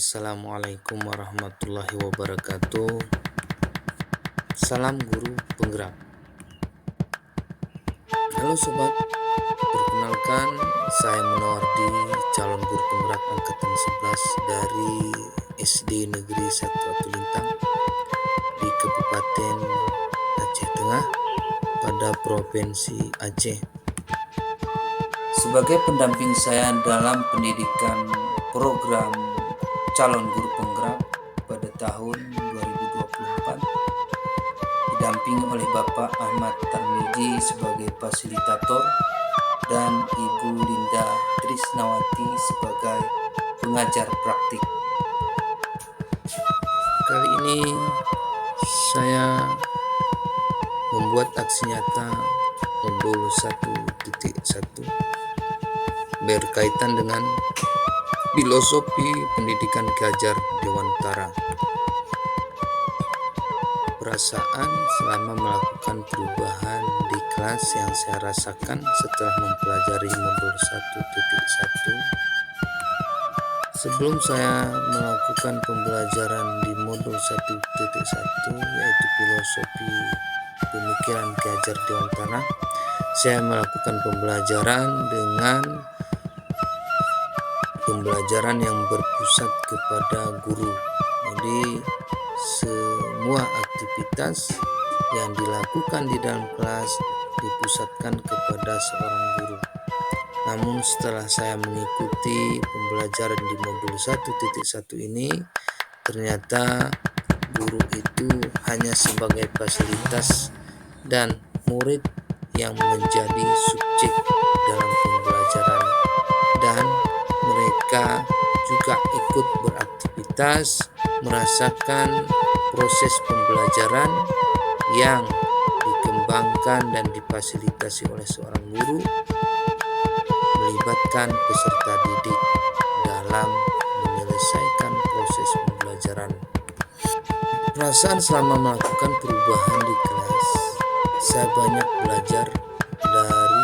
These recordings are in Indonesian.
Assalamualaikum warahmatullahi wabarakatuh. Salam guru penggerak. Halo sobat, perkenalkan saya Munardi, calon guru penggerak angkatan 11 dari SD Negeri 1 Atulintang di Kabupaten Aceh Tengah pada Provinsi Aceh. Sebagai pendamping saya dalam pendidikan program calon guru penggerak pada tahun 2024, didampingi oleh Bapak Ahmad Tarmiji sebagai fasilitator dan Ibu Linda Trisnawati sebagai pengajar praktik. Kali ini saya membuat aksi nyata modul 1.1 berkaitan dengan filosofi pendidikan Ki Hajar Dewantara. Perasaan selama melakukan perubahan di kelas yang saya rasakan setelah mempelajari modul 1.1. Sebelum saya melakukan pembelajaran di modul 1.1 yaitu filosofi pemikiran Ki Hajar Dewantara, saya melakukan pembelajaran dengan pembelajaran yang berpusat kepada guru. Jadi semua aktivitas yang dilakukan di dalam kelas dipusatkan kepada seorang guru. Namun setelah saya mengikuti pembelajaran di modul 1.1 ini, ternyata guru itu hanya sebagai fasilitas dan murid yang menjadi subjek dalam pembelajaran, dan mereka juga ikut beraktivitas, merasakan proses pembelajaran yang dikembangkan dan difasilitasi oleh seorang guru, melibatkan peserta didik dalam menyelesaikan proses pembelajaran. Perasaan selama melakukan perubahan di kelas, saya banyak belajar dari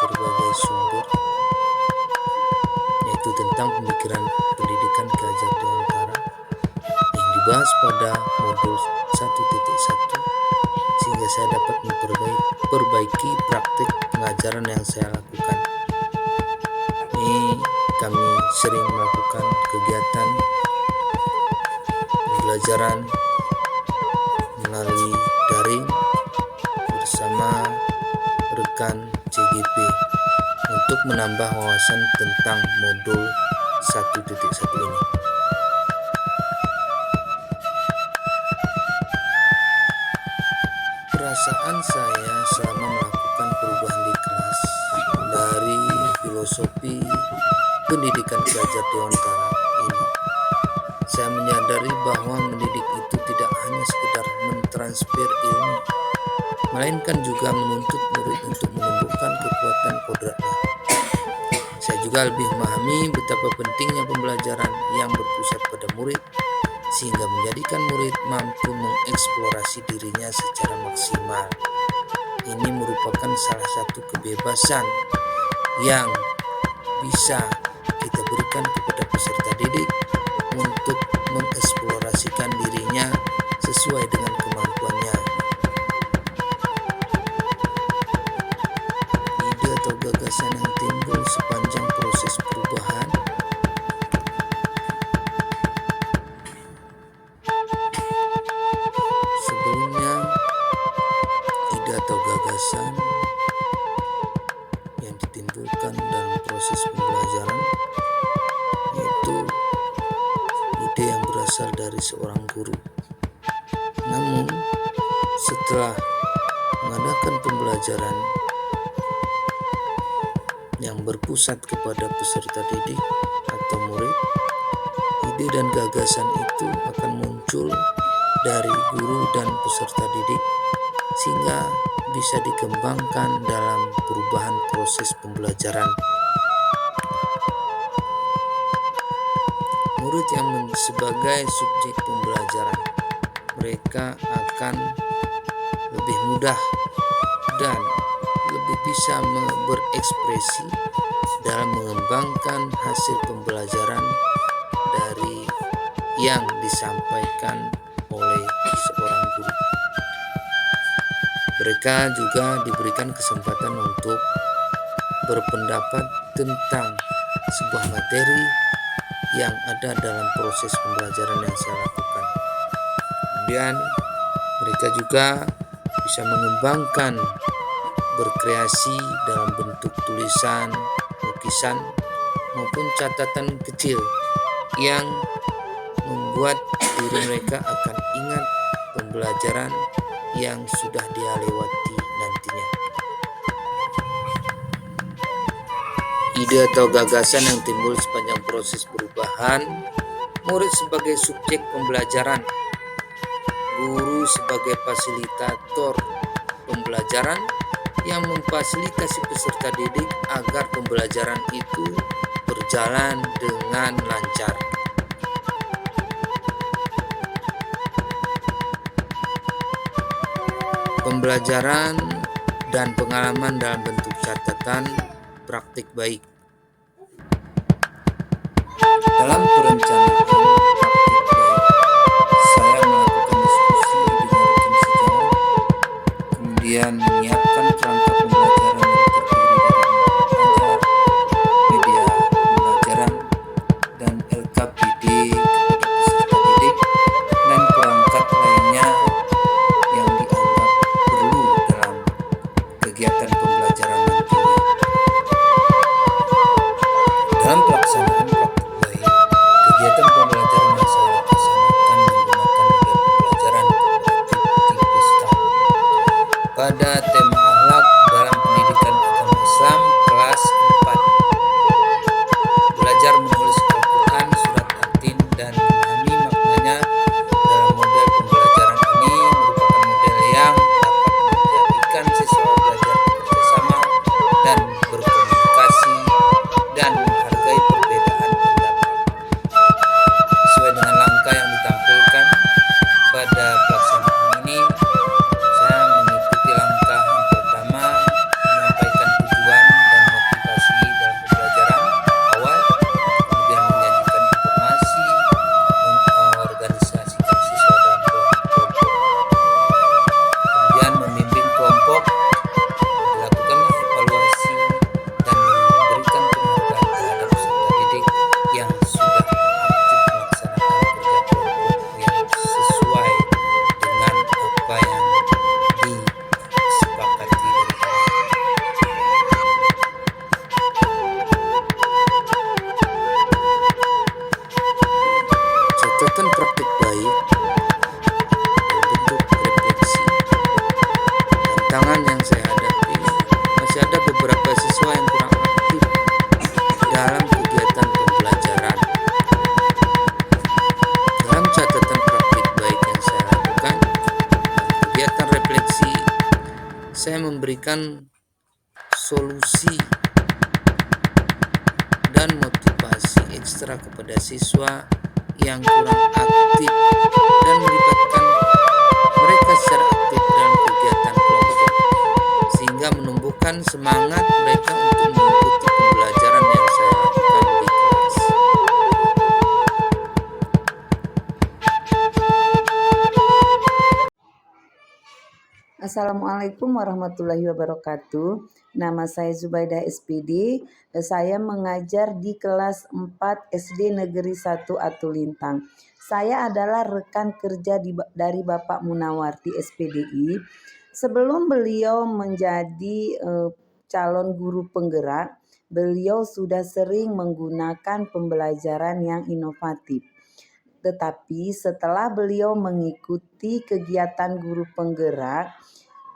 berbagai sumber, yaitu tentang pemikiran pendidikan Ki Hajar Dewantara yang dibahas pada modul 1.1, sehingga saya dapat memperbaiki praktik pengajaran yang saya lakukan. Ini kami sering melakukan kegiatan pembelajaran melalui daring bersama rekan CGP untuk menambah wawasan tentang modul 1.1 ini. Perasaan saya selama melakukan perubahan di kelas dari filosofi pendidikan Ki Hajar Dewantara ini, saya menyadari bahwa mendidik itu tidak hanya sekedar mentransfer ilmu, melainkan juga menuntut murid untuk menumbuhkan kekuatan kodratnya. Saya juga lebih memahami betapa pentingnya pembelajaran yang berpusat pada murid, sehingga menjadikan murid mampu mengeksplorasi dirinya secara maksimal. Ini merupakan salah satu kebebasan yang bisa kita berikan kepada peserta didik untuk mengeksplorasikan dirinya sesuai dengan kemampuannya. Ide atau gagasan yang timbul sepanjang proses perubahan sebelumnya, ide atau gagasan yang ditimbulkan dalam proses pembelajaran yaitu ide yang berasal dari seorang guru. Namun setelah mengadakan pembelajaran yang berpusat kepada peserta didik atau murid, ide dan gagasan itu akan muncul dari guru dan peserta didik sehingga bisa dikembangkan dalam perubahan proses pembelajaran. Murid yang sebagai subjek pembelajaran, mereka akan lebih mudah dan lebih bisa berekspresi dalam mengembangkan hasil pembelajaran dari yang disampaikan oleh seorang guru. Mereka juga diberikan kesempatan untuk berpendapat tentang sebuah materi yang ada dalam proses pembelajaran yang saya lakukan. Kemudian mereka juga bisa mengembangkan berkreasi dalam bentuk tulisan, lukisan, maupun catatan kecil yang membuat diri mereka akan ingat pembelajaran yang sudah dia lewati nantinya. Ide atau gagasan yang timbul sepanjang proses perubahan, murid sebagai subjek pembelajaran, guru sebagai fasilitator pembelajaran yang memfasilitasi peserta didik agar pembelajaran itu berjalan dengan lancar. Pembelajaran dan pengalaman dalam bentuk catatan praktik baik. Dalam perencanaan praktik baik, saya melakukan diskusi dengan rekan sejawat, kemudian menyiapkan kerangka pembelajaran yang terdiri dari pelajar, media pembelajaran, dan LKPD kepada peserta didik, dan perangkat lainnya yang dianggap perlu dalam kegiatan pembelajaran nantinya. Dalam pelaksanaan praktik baik, kegiatan pembelajaran yang saya laksanakan menggunakan model pembelajaran kooperatif tipe STAR pada tema akhlak dalam pendidikan agama Islam kelas 4. Belajar menulis Al-Quran surat At-Tin dan memahami maknanya dalam model pembelajaran ini merupakan model yang dapat menjadikan siswa belajar bekerjasama dan berkomunikasi dan menghargai perbedaan pendapat. Sesuai dengan langkah yang ditampilkan pada pelaksanaan ini, saya mengikuti langkah yang pertama, menyampaikan tujuan dan motivasi dalam pembelajaran awal, kemudian menyajikan informasi, mengorganisasikan siswa dalam kelompok, kemudian membimbing kelompok, dilakukanlah evaluasi, dan memberikan penghargaan terhadap peserta didik yang sudah aktif melaksanakan kerja kelompok yang sesuai dengan apa yang disepakati dari awal. Catatan praktik baik dalam bentuk refleksi. Tantangan yang saya hadapi, masih ada beberapa siswa yang kurang aktif dalam kegiatan pembelajaran. Dalam catatan praktik baik yang saya lakukan, kegiatan refleksi, saya memberikan solusi dan motivasi ekstra kepada siswa yang kurang aktif dan melibatkan mereka secara aktif dalam kegiatan kelompok, sehingga menumbuhkan semangat mereka untuk mengikuti pembelajaran yang saya lakukan di kelas. Assalamualaikum warahmatullahi wabarakatuh. Nama saya Zubaidah SPD. Saya mengajar di kelas 4 SD Negeri 1 Atulintang. Saya adalah rekan kerja dari Bapak Munawar di SPDI. Sebelum beliau menjadi calon guru penggerak, beliau sudah sering menggunakan pembelajaran yang inovatif. Tetapi setelah beliau mengikuti kegiatan guru penggerak,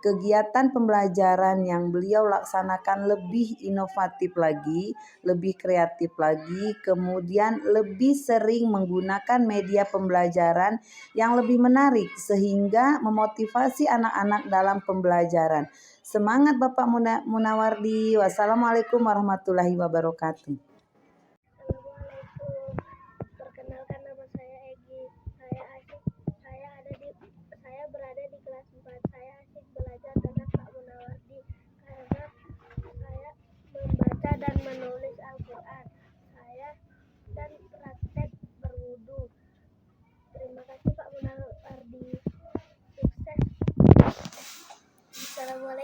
kegiatan pembelajaran yang beliau laksanakan lebih inovatif lagi, lebih kreatif lagi, kemudian lebih sering menggunakan media pembelajaran yang lebih menarik sehingga memotivasi anak-anak dalam pembelajaran. Semangat Bapak Munawardi. Wassalamualaikum warahmatullahi wabarakatuh. Perkenalkan, nama saya Egi. Saya berada di kelas 4. Saya asik belajar dengan Pak Munawardi karena saya membaca dan menulis Al-Quran. Saya dan praktek berwudu.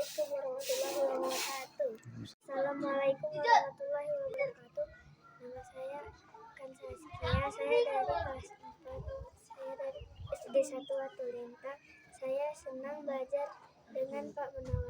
Assalamualaikum warahmatullahi wabarakatuh. Assalamualaikum warahmatullahi wabarakatuh. Nama saya Kansaskia. Saya dari kelas 4. Saya dari SD 1 Watulintang. Saya senang belajar dengan Pak Munawar.